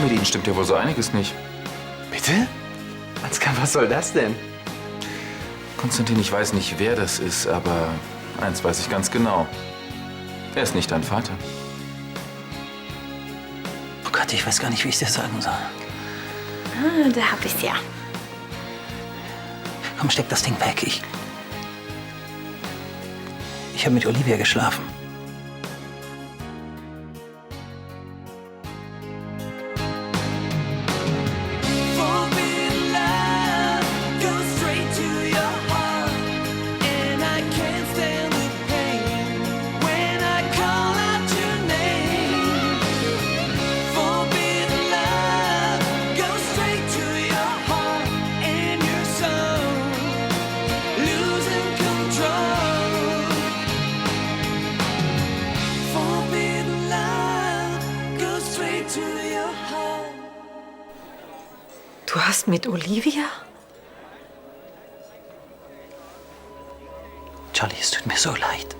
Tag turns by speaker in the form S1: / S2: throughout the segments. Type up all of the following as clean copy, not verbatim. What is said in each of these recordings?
S1: mit Ihnen stimmt ja wohl so einiges nicht.
S2: Bitte? Ansgar, was soll das denn?
S1: Konstantin, ich weiß nicht, wer das ist, aber eins weiß ich ganz genau. Er ist nicht dein Vater.
S3: Oh Gott, ich weiß gar nicht, wie ich dir sagen soll.
S4: Ah, da hab ich's ja.
S3: Komm, steck das Ding weg. Ich habe mit Olivia geschlafen.
S4: Du hast mit Olivia?
S3: Charlie, es tut mir so leid.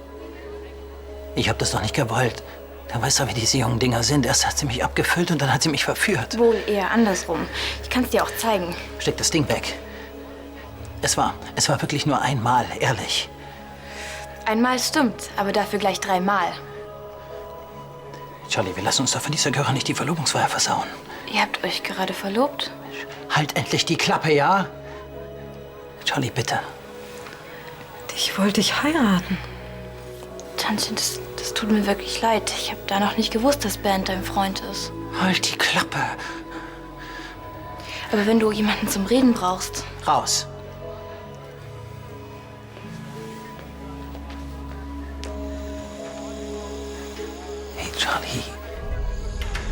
S3: Ich habe das doch nicht gewollt. Du weißt doch, wie diese jungen Dinger sind. Erst hat sie mich abgefüllt und dann hat sie mich verführt.
S4: Wohl eher andersrum. Ich kann's dir auch zeigen.
S3: Steck das Ding weg. Es war wirklich nur einmal, ehrlich.
S4: Einmal stimmt, aber dafür gleich 3-mal.
S3: Charlie, wir lassen uns doch von dieser Göre nicht die Verlobungsfeier versauen.
S4: Ihr habt euch gerade verlobt?
S3: Halt endlich die Klappe, ja? Charlie, bitte.
S4: Ich wollte dich heiraten. Tante, das tut mir wirklich leid. Ich habe da noch nicht gewusst, dass Bernd dein Freund ist.
S3: Halt die Klappe.
S4: Aber wenn du jemanden zum Reden brauchst...
S3: Raus. Hey, Charlie.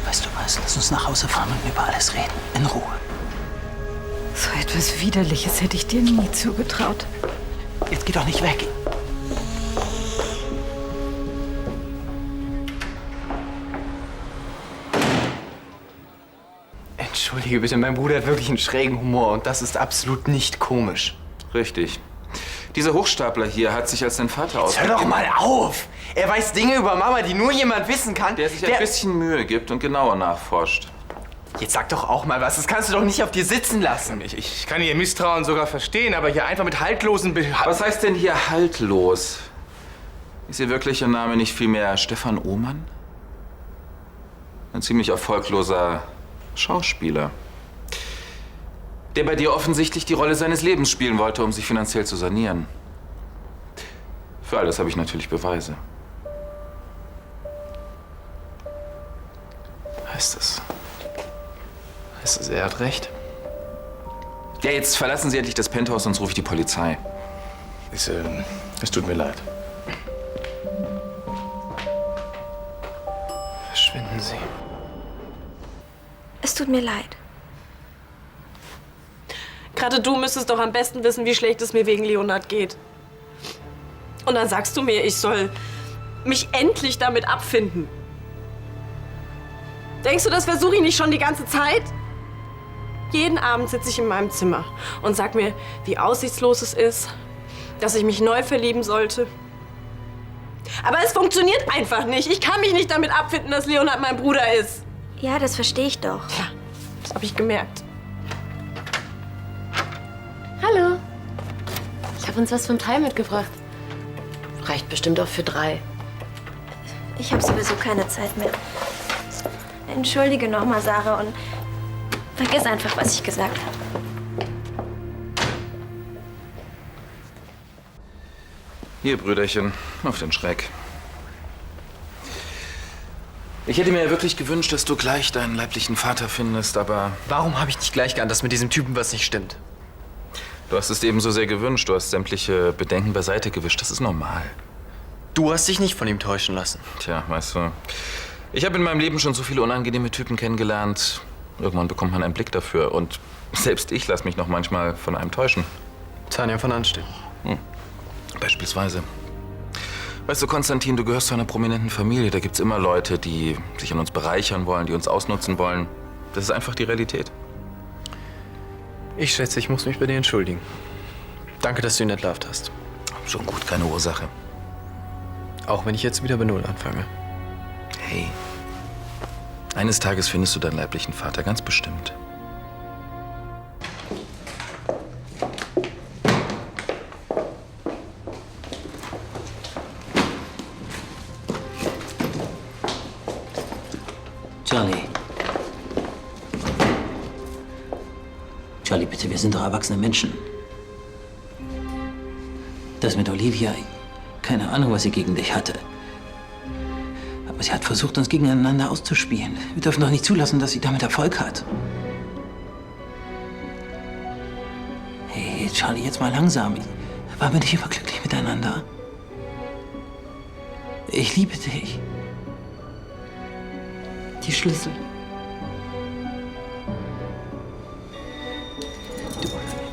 S3: Weißt du was? Lass uns nach Hause fahren und über alles reden. In Ruhe.
S4: So etwas Widerliches hätte ich dir nie zugetraut.
S3: Jetzt geh doch nicht weg.
S2: Entschuldige bitte, mein Bruder hat wirklich einen schrägen Humor und das ist absolut nicht komisch.
S1: Richtig. Dieser Hochstapler hier hat sich als dein Vater
S2: Hör
S1: ausgegeben.
S2: doch mal auf! Er weiß Dinge über Mama, die nur jemand wissen kann.
S1: Der sich ein bisschen Mühe gibt und genauer nachforscht.
S2: Jetzt sag doch auch mal was, das kannst du doch nicht auf dir sitzen lassen.
S5: Ich kann Ihr Misstrauen sogar verstehen, aber hier einfach mit haltlosen...
S1: Was heißt denn hier haltlos? Ist Ihr wirklicher Name nicht vielmehr Stefan Ohmann? Ein ziemlich erfolgloser Schauspieler, der bei dir offensichtlich die Rolle seines Lebens spielen wollte, um sich finanziell zu sanieren. Für all das habe ich natürlich Beweise.
S2: Heißt es, er hat recht?
S1: Ja, jetzt verlassen Sie endlich das Penthouse, sonst rufe ich die Polizei.
S5: Es tut mir leid.
S2: Verschwinden Sie.
S4: Es tut mir leid.
S6: Gerade du müsstest doch am besten wissen, wie schlecht es mir wegen Leonhard geht. Und dann sagst du mir, ich soll mich endlich damit abfinden. Denkst du, das versuche ich nicht schon die ganze Zeit? Jeden Abend sitze ich in meinem Zimmer und sag mir, wie aussichtslos es ist, dass ich mich neu verlieben sollte. Aber es funktioniert einfach nicht. Ich kann mich nicht damit abfinden, dass Leonhard mein Bruder ist.
S4: Ja, das verstehe ich doch.
S6: Ja, das habe ich gemerkt.
S7: Hallo. Ich habe uns was vom Thai mitgebracht. Reicht bestimmt auch für 3.
S4: Ich habe sowieso keine Zeit mehr. Entschuldige nochmal, Sarah, und vergiss einfach, was ich gesagt habe.
S1: Hier, Brüderchen, auf den Schreck. Ich hätte mir ja wirklich gewünscht, dass du gleich deinen leiblichen Vater findest, aber
S2: Warum habe ich nicht gleich geahnt, dass mit diesem Typen was nicht stimmt?
S1: du hast es dir eben so sehr gewünscht. Du hast sämtliche Bedenken beiseite gewischt. Das ist normal.
S2: Du hast dich nicht von ihm täuschen lassen.
S1: Tja, weißt du, ich habe in meinem Leben schon so viele unangenehme Typen kennengelernt. Irgendwann bekommt man einen Blick dafür. Und selbst ich lasse mich noch manchmal von einem täuschen.
S2: Tanja von Anstetten.
S1: Beispielsweise. Weißt du, Konstantin, du gehörst zu einer prominenten Familie. Da gibt's immer Leute, die sich an uns bereichern wollen, die uns ausnutzen wollen. Das ist einfach die Realität.
S2: Ich schätze, ich muss mich bei dir entschuldigen. Danke, dass du ihn entlarvt hast.
S1: Schon gut, keine Ursache.
S2: Auch wenn ich jetzt wieder bei Null anfange.
S1: Hey, Eines Tages findest du deinen leiblichen Vater, ganz bestimmt.
S3: Charlie. Charlie, bitte, wir sind doch erwachsene Menschen. Das mit Olivia, keine Ahnung, was sie gegen dich hatte. Aber sie hat versucht, uns gegeneinander auszuspielen. Wir dürfen doch nicht zulassen, dass sie damit Erfolg hat. Hey, Charlie, jetzt mal langsam. Waren wir nicht überglücklich miteinander? Ich liebe dich.
S7: Die Schlüssel.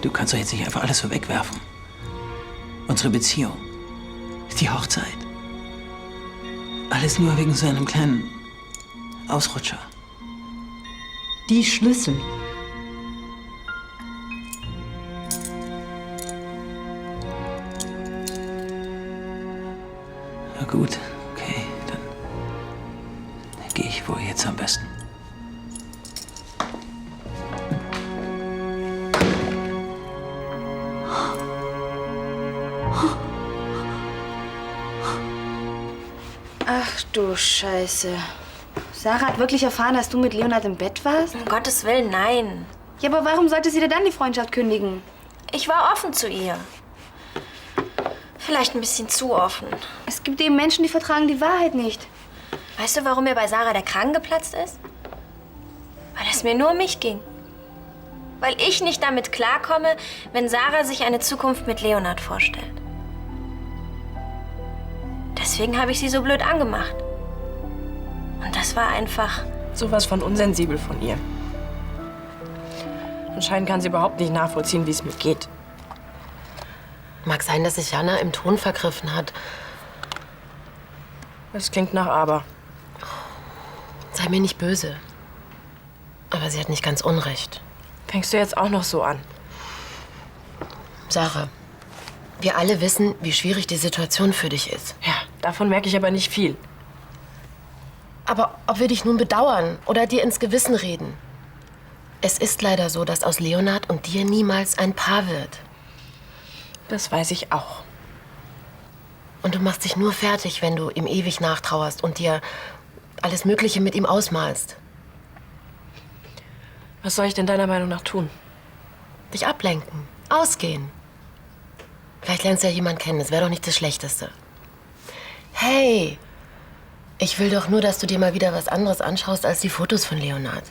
S3: Du kannst doch jetzt nicht einfach alles so wegwerfen. Unsere Beziehung, die Hochzeit. Alles nur wegen so einem kleinen Ausrutscher.
S7: Die Schlüssel.
S3: Na gut, okay, dann gehe ich wohl jetzt am besten.
S4: Ach du Scheiße. Sarah hat wirklich erfahren, dass du mit Leonard im Bett warst?
S8: Um Gottes Willen, nein.
S4: Ja, aber warum sollte sie dir dann die Freundschaft kündigen?
S8: Ich war offen zu ihr. Vielleicht ein bisschen zu offen.
S4: Es gibt eben Menschen, die vertragen die Wahrheit nicht.
S8: Weißt du, warum mir bei Sarah der Kragen geplatzt ist? Weil es mir nur um mich ging. Weil ich nicht damit klarkomme, wenn Sarah sich eine Zukunft mit Leonard vorstellt. Deswegen habe ich sie so blöd angemacht. Und das war einfach...
S6: Sowas von unsensibel von ihr. Anscheinend kann sie überhaupt nicht nachvollziehen, wie es mir geht.
S7: Mag sein, dass sich Jana im Ton vergriffen hat.
S6: Das klingt nach aber.
S7: Sei mir nicht böse. Aber sie hat nicht ganz unrecht.
S6: Fängst du jetzt auch noch so an?
S7: Sarah, wir alle wissen, wie schwierig die Situation für dich ist.
S6: Ja, davon merke ich aber nicht viel.
S7: Aber ob wir dich nun bedauern oder dir ins Gewissen reden, es ist leider so, dass aus Leonard und dir niemals ein Paar wird.
S6: Das weiß ich auch.
S7: Und du machst dich nur fertig, wenn du ihm ewig nachtrauerst und dir alles Mögliche mit ihm ausmalst.
S6: Was soll ich denn deiner Meinung nach tun?
S7: Dich ablenken, ausgehen. Vielleicht lernst du ja jemanden kennen, das wäre doch nicht das Schlechteste. Hey, ich will doch nur, dass du dir mal wieder was anderes anschaust als die Fotos von Leonard.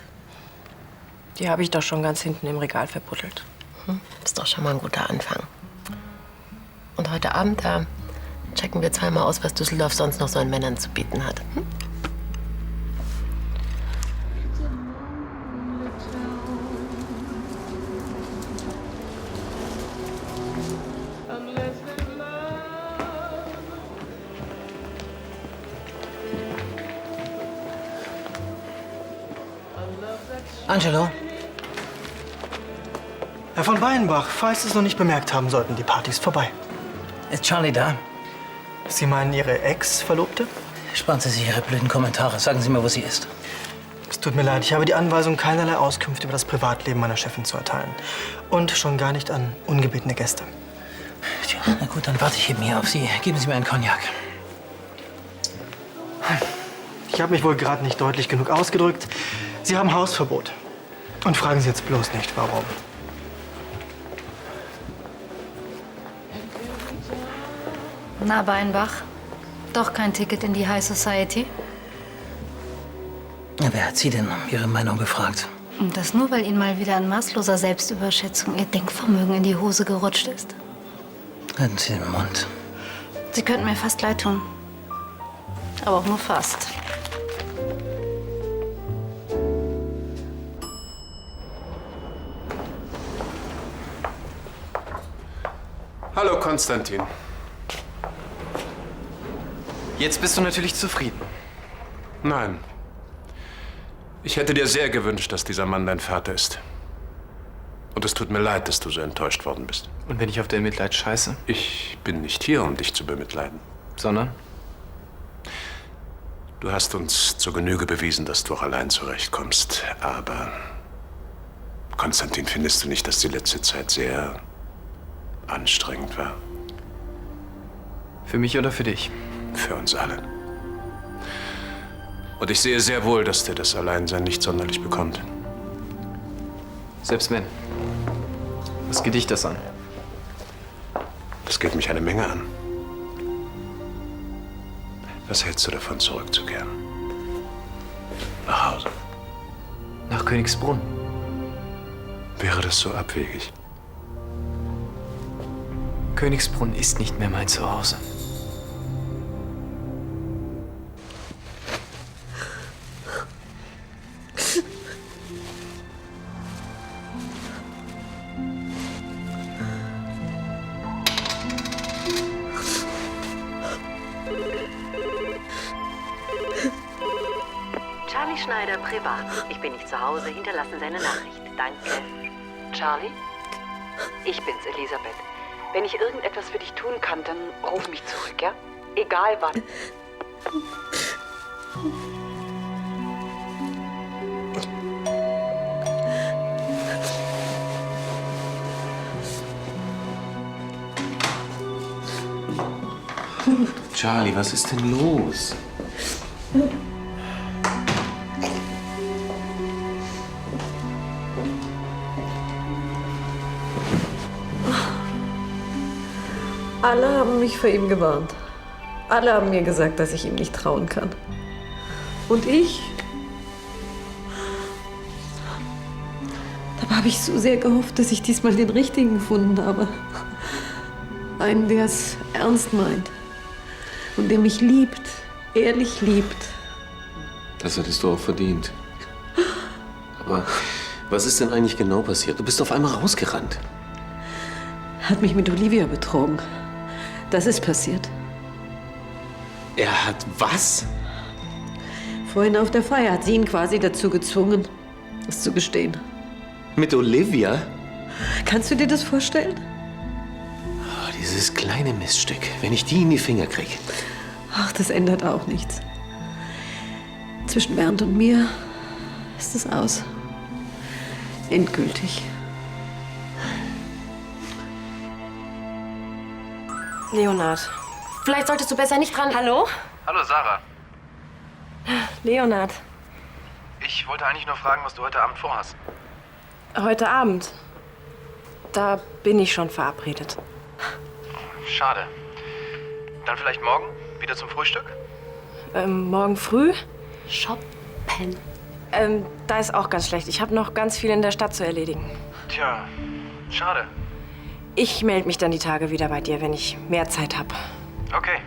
S6: Die habe ich doch schon ganz hinten im Regal verbuddelt.
S7: Ist doch schon mal ein guter Anfang. Und heute Abend, da checken wir zweimal aus, was Düsseldorf sonst noch so an Männern zu bieten hat.
S3: Angelo?
S9: Herr von Weinbach, falls Sie es noch nicht bemerkt haben sollten, die Party ist vorbei.
S3: Ist Charlie da?
S9: Sie meinen Ihre Ex-Verlobte?
S3: Sparen Sie sich Ihre blöden Kommentare. Sagen Sie mir, wo sie ist.
S9: Es tut mir leid, ich habe die Anweisung, keinerlei Auskünfte über das Privatleben meiner Chefin zu erteilen. Und schon gar nicht an ungebetene Gäste.
S3: Tja, na gut, dann warte ich eben hier auf Sie. Geben Sie mir einen Cognac.
S9: Ich habe mich wohl gerade nicht deutlich genug ausgedrückt. Sie haben Hausverbot. Und fragen Sie jetzt bloß nicht, warum.
S10: Na, Weinbach, doch kein Ticket in die High Society?
S3: Wer hat Sie denn um Ihre Meinung gefragt?
S10: Und das nur, weil Ihnen mal wieder in maßloser Selbstüberschätzung Ihr Denkvermögen in die Hose gerutscht ist.
S3: Halten Sie den Mund.
S10: Sie könnten mir fast leid tun. Aber auch nur fast.
S5: Hallo, Konstantin.
S2: Jetzt bist du natürlich zufrieden.
S5: Nein. Ich hätte dir sehr gewünscht, dass dieser Mann dein Vater ist. Und es tut mir leid, dass du so enttäuscht worden bist.
S2: Und wenn ich auf dein Mitleid scheiße?
S5: Ich bin nicht hier, um dich zu bemitleiden.
S2: Sondern?
S5: Du hast uns zur Genüge bewiesen, dass du auch allein zurechtkommst. Aber, Konstantin, findest du nicht, dass die letzte Zeit sehr anstrengend war?
S2: Für mich oder für dich?
S5: Für uns alle. Und ich sehe sehr wohl, dass dir das Alleinsein nicht sonderlich bekommt.
S2: Selbst wenn. Was geht dich das an?
S5: Das geht mich eine Menge an. Was hältst du davon, zurückzukehren? Nach Hause?
S2: Nach Königsbrunn.
S5: Wäre das so abwegig?
S2: Königsbrunn ist nicht mehr mein Zuhause.
S11: Charlie Schneider, privat. Ich bin nicht zu Hause. Hinterlassen Sie eine Nachricht. Danke. Charlie? Ich bin's, Elisabeth. Wenn ich irgendetwas für dich tun kann, dann ruf mich zurück, ja? Egal wann.
S1: Charlie, was ist denn los?
S6: Alle haben mich vor ihm gewarnt. Alle haben mir gesagt, dass ich ihm nicht trauen kann. Und ich? Dabei habe ich so sehr gehofft, dass ich diesmal den Richtigen gefunden habe. Einen, der es ernst meint. Und der mich liebt, ehrlich liebt.
S12: Das hättest du auch verdient. Aber was ist denn eigentlich genau passiert? Du bist auf einmal rausgerannt.
S6: Er hat mich mit Olivia betrogen. Das ist passiert.
S12: Er hat was?
S6: Vorhin auf der Feier hat sie ihn quasi dazu gezwungen, es zu gestehen.
S12: Mit Olivia?
S6: Kannst du dir das vorstellen?
S12: Oh, dieses kleine Miststück. Wenn ich die in die Finger kriege.
S6: Ach, das ändert auch nichts. Zwischen Bernd und mir ist es aus. Endgültig. Leonard.
S7: Vielleicht solltest du besser nicht dran...
S6: Hallo?
S2: Hallo, Sarah.
S6: Leonard.
S2: Ich wollte eigentlich nur fragen, was du heute Abend vorhast.
S6: Heute Abend. Da bin ich schon verabredet.
S2: Schade. Dann vielleicht morgen? Wieder zum Frühstück?
S6: Morgen früh?
S7: Shoppen.
S6: Da ist auch ganz schlecht. Ich habe noch ganz viel in der Stadt zu erledigen.
S2: Tja, schade.
S6: Ich melde mich dann die Tage wieder bei dir, wenn ich mehr Zeit habe.
S2: Okay,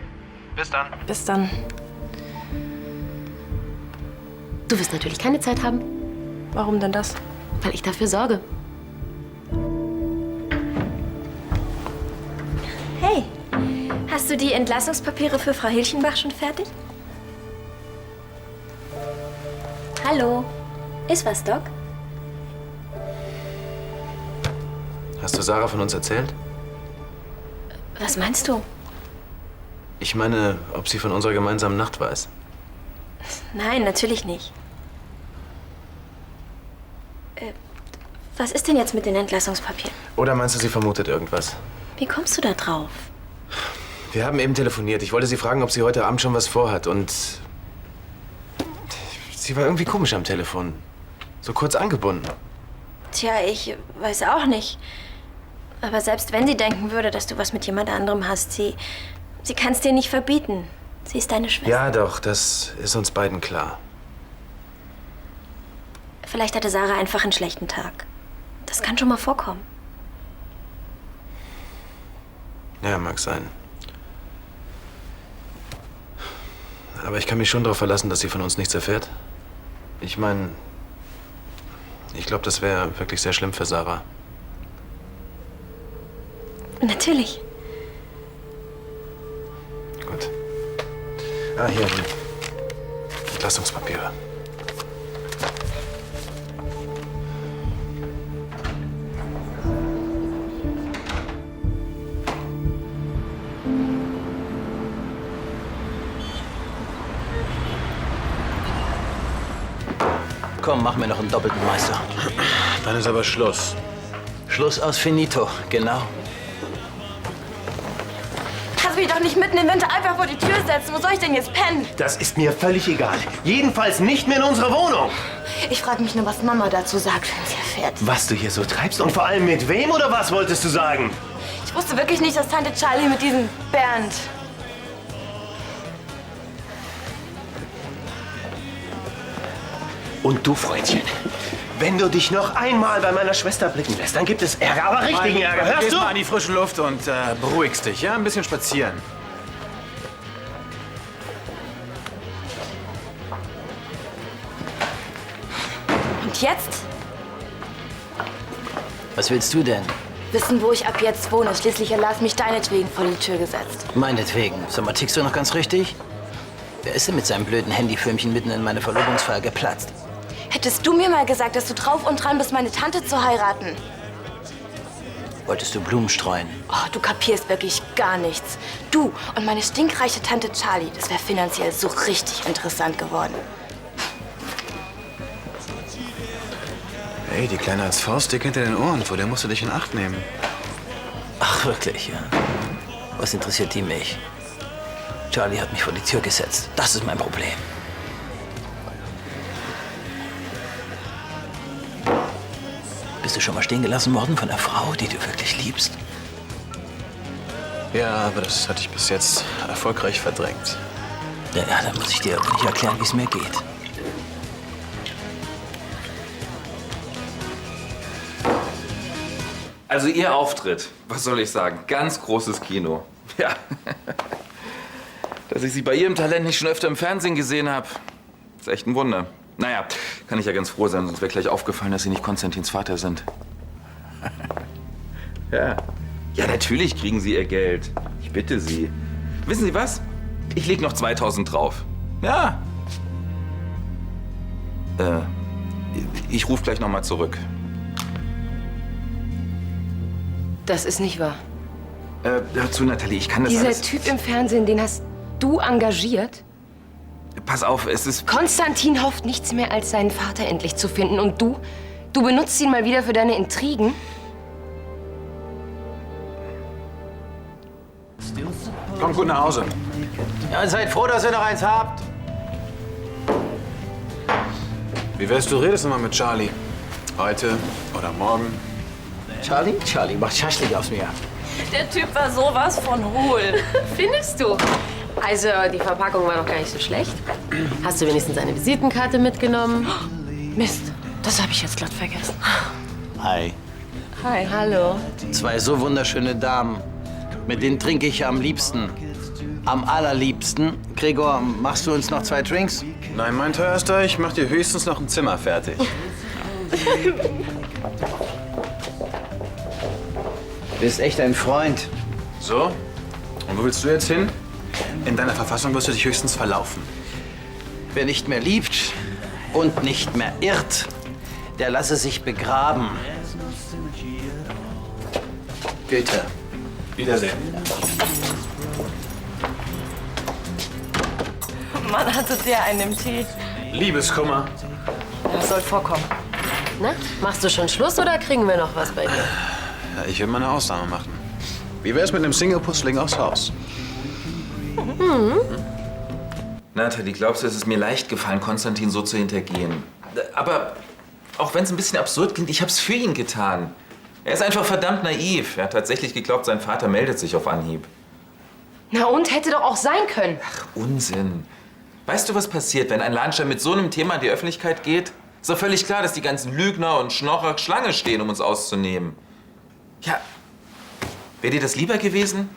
S2: bis dann.
S6: Bis dann.
S7: Du wirst natürlich keine Zeit haben.
S6: Warum denn das?
S7: Weil ich dafür sorge.
S8: Hey, hast du die Entlassungspapiere für Frau Hilchenbach schon fertig? Hallo, ist was, Doc?
S2: Hast du Sarah von uns erzählt?
S8: Was meinst du?
S2: Ich meine, ob sie von unserer gemeinsamen Nacht weiß.
S8: Nein, natürlich nicht. Was ist denn jetzt mit den Entlassungspapieren?
S2: Oder meinst du, sie vermutet irgendwas?
S8: Wie kommst du da drauf?
S2: Wir haben eben telefoniert. Ich wollte sie fragen, ob sie heute Abend schon was vorhat. Und sie war irgendwie komisch am Telefon. So kurz angebunden.
S8: Tja, ich weiß auch nicht. Aber selbst wenn sie denken würde, dass du was mit jemand anderem hast, sie kann es dir nicht verbieten. Sie ist deine Schwester.
S2: Ja, doch, das ist uns beiden klar.
S8: Vielleicht hatte Sarah einfach einen schlechten Tag. Das kann schon mal vorkommen.
S2: Ja, mag sein. Aber ich kann mich schon darauf verlassen, dass sie von uns nichts erfährt. Ich meine, ich glaube, das wäre wirklich sehr schlimm für Sarah.
S8: Natürlich.
S2: Gut. Ah, hier, die Entlastungspapiere.
S3: Komm, mach mir noch einen doppelten Meister.
S2: Dann ist aber Schluss.
S3: Schluss aus Finito, genau.
S4: Kannst mich doch nicht mitten im Winter einfach vor die Tür setzen. Wo soll ich denn jetzt pennen?
S13: Das ist mir völlig egal. Jedenfalls nicht mehr in unserer Wohnung.
S4: Ich frage mich nur, was Mama dazu sagt, wenn sie erfährt.
S13: Was du hier so treibst und vor allem mit wem oder was wolltest du sagen?
S4: Ich wusste wirklich nicht, dass Tante Charlie mit diesem Bernd...
S13: Und du, Freundchen, wenn du dich noch einmal bei meiner Schwester blicken lässt, dann gibt es Ärger, aber richtigen Ärger. Hörst
S2: Gehst
S13: du?
S2: mal an die frische Luft und beruhigst dich, ja? Ein bisschen spazieren.
S4: Und jetzt?
S3: Was willst du denn?
S4: Wissen, wo ich ab jetzt wohne. Schließlich hat mich deinetwegen vor die Tür gesetzt.
S3: Meinetwegen. Sag mal, tickst du noch ganz richtig? Wer ist denn mit seinem blöden Handyfilmchen mitten in meine Verlobungsfeier geplatzt?
S4: Hättest du mir mal gesagt, dass du drauf und dran bist, meine Tante zu heiraten?
S3: Wolltest du Blumen streuen?
S4: Oh, du kapierst wirklich gar nichts. Du und meine stinkreiche Tante Charlie, das wäre finanziell so richtig interessant geworden.
S2: Hey, die Kleine hat's faustdick hinter den Ohren. Vor der musst du dich in Acht nehmen.
S3: Ach, wirklich, ja. Was interessiert die mich? Charlie hat mich vor die Tür gesetzt. Das ist mein Problem. Bist du schon mal stehen gelassen worden von einer Frau, die du wirklich liebst?
S2: Ja, aber das hatte ich bis jetzt erfolgreich verdrängt.
S3: Ja, dann muss ich dir aber nicht erklären, wie es mir geht.
S1: Also Ihr Auftritt, was soll ich sagen? Ganz großes Kino. Ja. Dass ich Sie bei Ihrem Talent nicht schon öfter im Fernsehen gesehen habe, ist echt ein Wunder. Naja, kann ich ja ganz froh sein, sonst wäre gleich aufgefallen, dass Sie nicht Konstantins Vater sind. Ja. Ja, natürlich kriegen Sie Ihr Geld. Ich bitte Sie. Wissen Sie was? Ich leg noch 2000 drauf. Ja. Ich rufe gleich noch mal zurück.
S14: Das ist nicht wahr.
S1: Hör zu, Nathalie, ich kann das
S14: Dieser
S1: alles...
S14: Typ im Fernsehen, den hast du engagiert?
S1: Pass auf, es ist...
S14: Konstantin hofft nichts mehr, als seinen Vater endlich zu finden. Und du? Du benutzt ihn mal wieder für deine Intrigen?
S2: Kommt gut nach Hause.
S3: Ja, und seid froh, dass ihr noch eins habt.
S2: Wie wär's, du redest noch mal mit Charlie? Heute oder morgen?
S3: Charlie? Charlie macht Schaschlik aus mir.
S4: Der Typ war sowas von hohl.
S7: Findest du? Also, die Verpackung war doch gar nicht so schlecht. Hast du wenigstens eine Visitenkarte mitgenommen?
S4: Mist, das habe ich jetzt glatt vergessen.
S3: Hi.
S7: Hi. Hallo.
S3: Zwei so wunderschöne Damen. Mit denen trinke ich am liebsten. Am allerliebsten. Gregor, machst du uns noch 2 Drinks?
S2: Nein, mein Teuerster, ich mach dir höchstens noch ein Zimmer fertig.
S3: Du bist echt ein Freund.
S2: So? Und wo willst du jetzt hin? In deiner Verfassung wirst du dich höchstens verlaufen.
S3: Wer nicht mehr liebt und nicht mehr irrt, der lasse sich begraben. Goethe.
S2: Wiedersehen.
S4: Mann, hattet ihr einen im Tee?
S2: Liebeskummer.
S14: Das soll vorkommen.
S7: Na, machst du schon Schluss oder kriegen wir noch was bei dir?
S2: Ja, ich will mal eine Ausnahme machen. Wie wär's mit einem Single-Puzzling aufs Haus?
S1: Nathalie, glaubst du, es ist mir leicht gefallen, Konstantin so zu hintergehen? Aber auch wenn es ein bisschen absurd klingt, ich hab's für ihn getan. Er ist einfach verdammt naiv. Er hat tatsächlich geglaubt, sein Vater meldet sich auf Anhieb.
S14: Na und, hätte doch auch sein können.
S1: Ach, Unsinn. Weißt du, was passiert, wenn ein Ladenstein mit so einem Thema in die Öffentlichkeit geht? Ist doch völlig klar, dass die ganzen Lügner und Schnorrer Schlange stehen, um uns auszunehmen. Ja, wäre dir das lieber gewesen?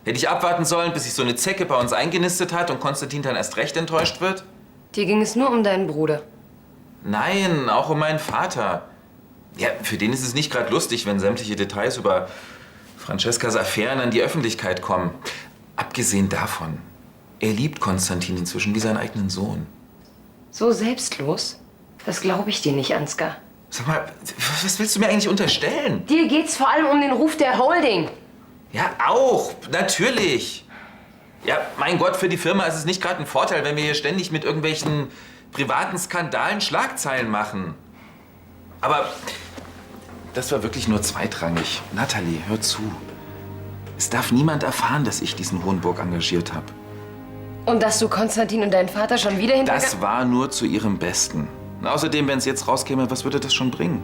S1: Hätte ich abwarten sollen, bis sich so eine Zecke bei uns eingenistet hat und Konstantin dann erst recht enttäuscht wird?
S14: Dir ging es nur um deinen Bruder.
S1: Nein, auch um meinen Vater. Ja, für den ist es nicht gerade lustig, wenn sämtliche Details über Francescas Affären an die Öffentlichkeit kommen. Abgesehen davon, er liebt Konstantin inzwischen wie seinen eigenen Sohn.
S14: So selbstlos? Das glaube ich dir nicht, Ansgar.
S1: Sag mal, was willst du mir eigentlich unterstellen?
S14: Dir geht's vor allem um den Ruf der Holding.
S1: Ja, auch, natürlich. Ja, mein Gott, für die Firma ist es nicht gerade ein Vorteil, wenn wir hier ständig mit irgendwelchen privaten Skandalen Schlagzeilen machen. Aber das war wirklich nur zweitrangig. Natalie, hör zu. Es darf niemand erfahren, dass ich diesen Hohenburg engagiert habe.
S14: Und dass du Konstantin und deinen Vater schon wieder
S1: Das war nur zu ihrem Besten. Und außerdem, wenn es jetzt rauskäme, was würde das schon bringen?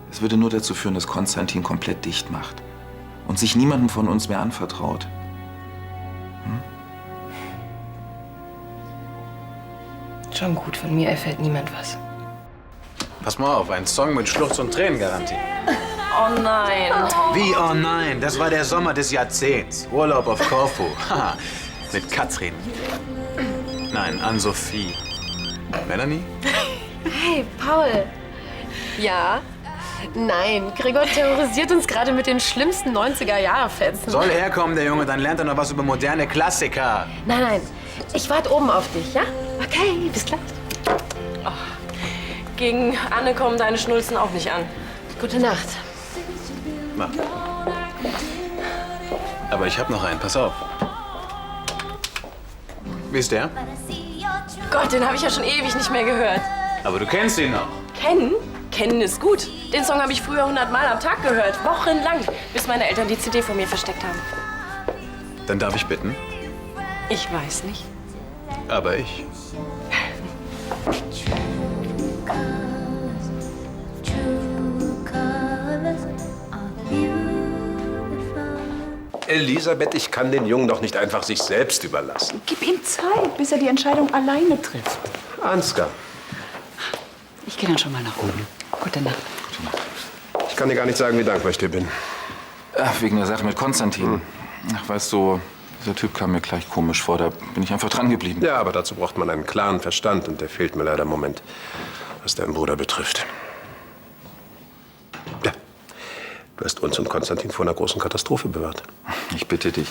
S1: Es würde nur dazu führen, dass Konstantin komplett dicht macht und sich niemandem von uns mehr anvertraut.
S14: Schon gut, von mir erfährt niemand was.
S2: Pass mal auf, ein Song mit Schluchz- und Tränengarantie.
S6: Oh nein.
S2: Wie, oh nein, das war der Sommer des Jahrzehnts. Urlaub auf Korfu. Haha, mit Katrin. Nein, Ann-Sophie. Melanie?
S7: Hey, Paul. Ja? Nein, Gregor terrorisiert uns gerade mit den schlimmsten 90er-Jahre-Fetzen.
S2: Soll herkommen, der Junge, dann lernt er noch was über moderne Klassiker.
S7: Nein, nein. Ich warte oben auf dich, ja? Okay, bis gleich.
S6: Gegen Anne kommen deine Schnulzen auch nicht an.
S7: Gute Nacht.
S2: Mach. Aber ich hab noch einen, pass auf. Wie ist der?
S6: Gott, den habe ich ja schon ewig nicht mehr gehört.
S2: Aber du kennst ihn noch.
S6: Kennen? Kennen ist gut. Den Song habe ich früher 100 Mal am Tag gehört. Wochenlang, bis meine Eltern die CD von mir versteckt haben.
S2: Dann darf ich bitten.
S6: Ich weiß nicht.
S2: Aber ich.
S5: Elisabeth, ich kann den Jungen doch nicht einfach sich selbst überlassen.
S15: Gib ihm Zeit, bis er die Entscheidung alleine trifft.
S5: Ansgar,
S15: Ich gehe dann schon mal nach oben. Gute Nacht.
S5: ich kann dir gar nicht sagen, wie dankbar ich dir bin.
S1: Ach, wegen der Sache mit Konstantin. Ach, weißt du, dieser Typ kam mir gleich komisch vor. Da bin ich einfach dran geblieben.
S5: Ja, aber dazu braucht man einen klaren Verstand und der fehlt mir leider im Moment, was deinen Bruder betrifft. Ja, du hast uns und Konstantin vor einer großen Katastrophe bewahrt.
S1: Ich bitte dich.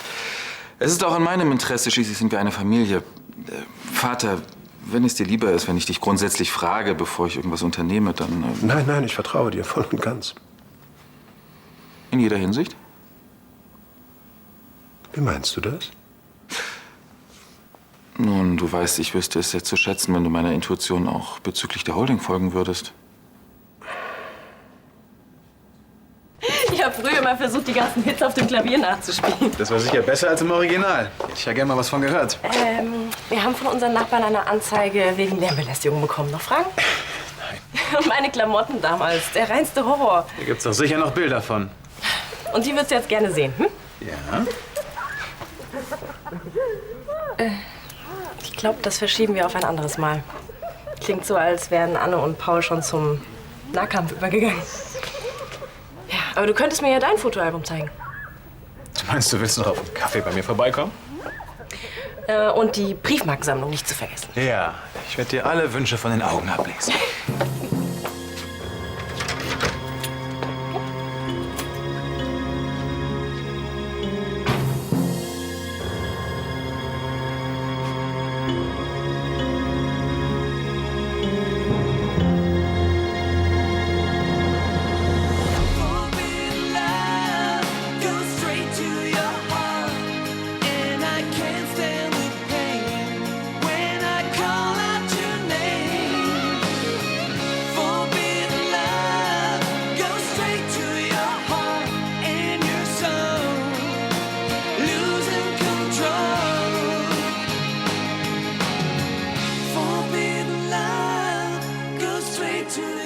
S1: Es ist auch in meinem Interesse, schließlich sind wir eine Familie. Vater, wenn es dir lieber ist, wenn ich dich grundsätzlich frage, bevor ich irgendwas unternehme, dann...
S5: Nein, nein, ich vertraue dir voll und ganz.
S1: In jeder Hinsicht?
S5: Wie meinst du das?
S1: Nun, du weißt, ich wüsste es sehr zu schätzen, wenn du meiner Intuition auch bezüglich der Holding folgen würdest.
S6: Ich habe früher mal versucht, die ganzen Hits auf dem Klavier nachzuspielen.
S2: Das war sicher besser als im Original. Hätte ich ja gerne mal was von gehört.
S6: Wir haben von unseren Nachbarn eine Anzeige wegen Lärmbelästigung bekommen. Noch Fragen? Nein. Und meine Klamotten damals, der reinste Horror.
S2: Hier gibt's doch sicher noch Bilder von.
S6: Und die würdest du jetzt gerne sehen, hm?
S2: Ja.
S6: Ich glaube, das verschieben wir auf ein anderes Mal. Klingt so, als wären Anne und Paul schon zum Nahkampf übergegangen. Ja, aber du könntest mir ja dein Fotoalbum zeigen.
S2: Du meinst, du willst noch auf einen Kaffee bei mir vorbeikommen?
S6: Und die Briefmarkensammlung nicht zu vergessen.
S2: Ja, ich werde dir alle Wünsche von den Augen ablesen.
S16: To